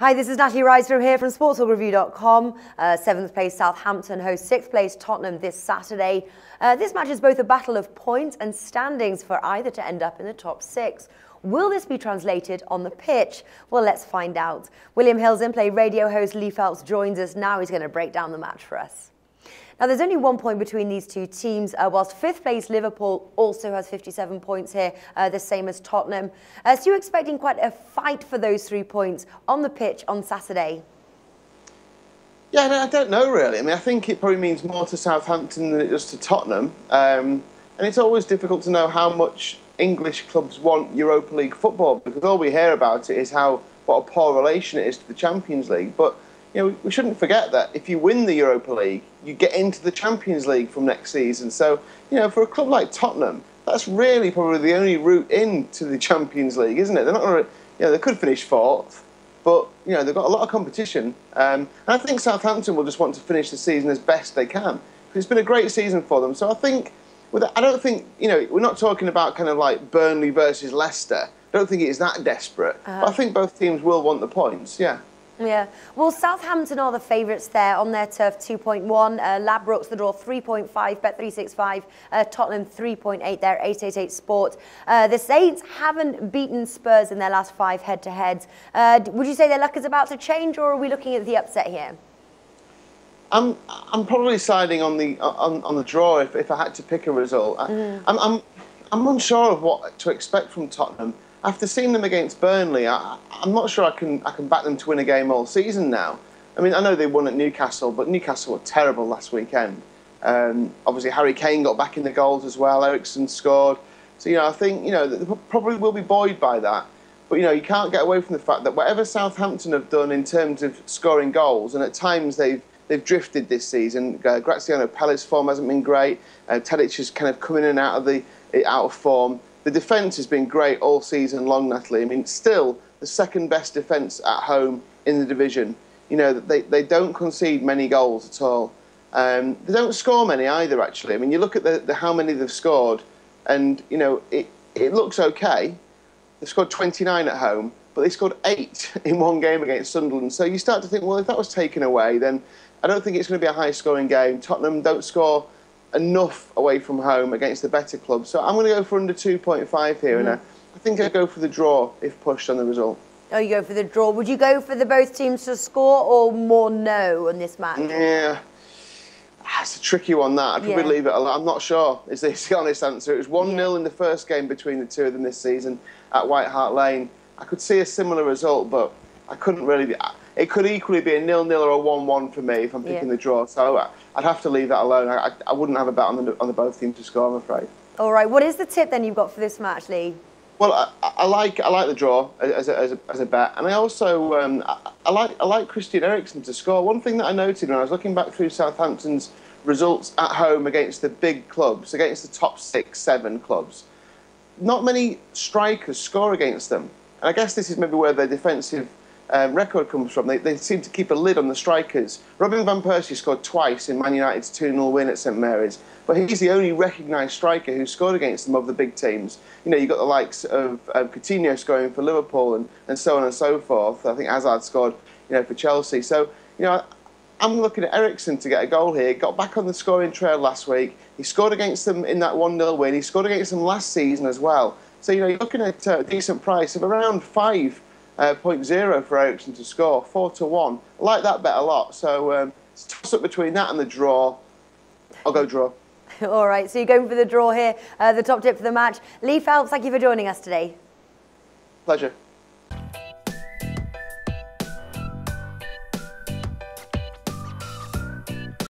Hi, this is Natalie Rydstrom here from SportsBook Seventh place Southampton hosts sixth place Tottenham this Saturday. This match is both a battle of points and standings for either to end up in the top six. Will this be translated on the pitch? Well, let's find out. William Hill's in-play radio host Lee Phelps joins us now. He's going to break down the match for us. Now, there's only 1 point between these two teams, whilst fifth place Liverpool also has 57 points here, the same as Tottenham. So you're expecting quite a fight for those 3 points on the pitch on Saturday? Yeah, I don't know really. I mean, I think it probably means more to Southampton than it does to Tottenham. And it's always difficult to know how much English clubs want Europa League football, because all we hear about it is what a poor relation it is to the Champions League. But you know, we shouldn't forget that if you win the Europa League, you get into the Champions League from next season. So, you know, for a club like Tottenham, that's really probably the only route into the Champions League, isn't it? They're not going to, you know, they could finish fourth, but, you know, they've got a lot of competition. And I think Southampton will just want to finish the season as best they can. It's been a great season for them. So I think, I don't think, you know, we're not talking about kind of like Burnley versus Leicester. I don't think it is that desperate. But I think both teams will want the points, yeah. Yeah, well, Southampton are the favourites there on their turf, 2.1. Ladbrokes, the draw, 3.5. Bet365, Tottenham, 3.8 there, 888 Sport. The Saints haven't beaten Spurs in their last 5 head-to-heads. Would you say their luck is about to change, or are we looking at the upset here? I'm probably siding on the draw if I had to pick a result. I'm unsure of what to expect from Tottenham. After seeing them against Burnley, I'm not sure I can back them to win a game all season now. I mean, I know they won at Newcastle, but Newcastle were terrible last weekend. Obviously, Harry Kane got back in the goals as well. Eriksen scored. So, you know, I think, you know, they probably will be buoyed by that. But, you know, you can't get away from the fact that whatever Southampton have done in terms of scoring goals, and at times they've drifted this season. Graziano Pellet's form hasn't been great. Tadic is kind of coming in and out of form. The defence has been great all season long, Natalie. I mean, still the second best defence at home in the division. You know, they don't concede many goals at all. They don't score many either, actually. I mean, you look at how many they've scored, and, you know, it looks okay. They've scored 29 at home, but they scored 8 in one game against Sunderland. So you start to think, well, if that was taken away, then I don't think it's going to be a high-scoring game. Tottenham don't score enough away from home against the better clubs. So I'm going to go for under 2.5 here, and I think I'd go for the draw if pushed on the result. Oh, you go for the draw. Would you go for both teams to score, or more no on this match? Yeah, that's a tricky one, that. I'd probably leave it alone. I'm not sure, is the honest answer. It was 1-0 in the first game between the two of them this season at White Hart Lane. I could see a similar result, but I couldn't really... It could equally be a 0-0 or a 1-1 for me if I'm picking the draw. So I'd have to leave that alone. I wouldn't have a bet on the both teams to score, I'm afraid. All right. What is the tip then you've got for this match, Lee? Well, I like the draw as a bet, and I also I like Christian Eriksen to score. One thing that I noted when I was looking back through Southampton's results at home against the big clubs, against the top 6, 7 clubs, not many strikers score against them. And I guess this is maybe where their defensive record comes from. They seem to keep a lid on the strikers. Robin van Persie scored twice in Man United's 2-0 win at St Mary's, but he's the only recognised striker who scored against them of the big teams. You know, you've got the likes of Coutinho scoring for Liverpool and so on and so forth. I think Hazard scored, you know, for Chelsea. So, you know, I'm looking at Eriksen to get a goal here. Got back on the scoring trail last week. He scored against them in that 1-0 win. He scored against them last season as well. So, you know, you're looking at a decent price of around 5.0 for Eriksen to score, 4-1. I like that bet a lot. So it's a toss-up between that and the draw. I'll go draw. All right, so you're going for the draw here. The top tip for the match. Lee Phelps, thank you for joining us today. Pleasure.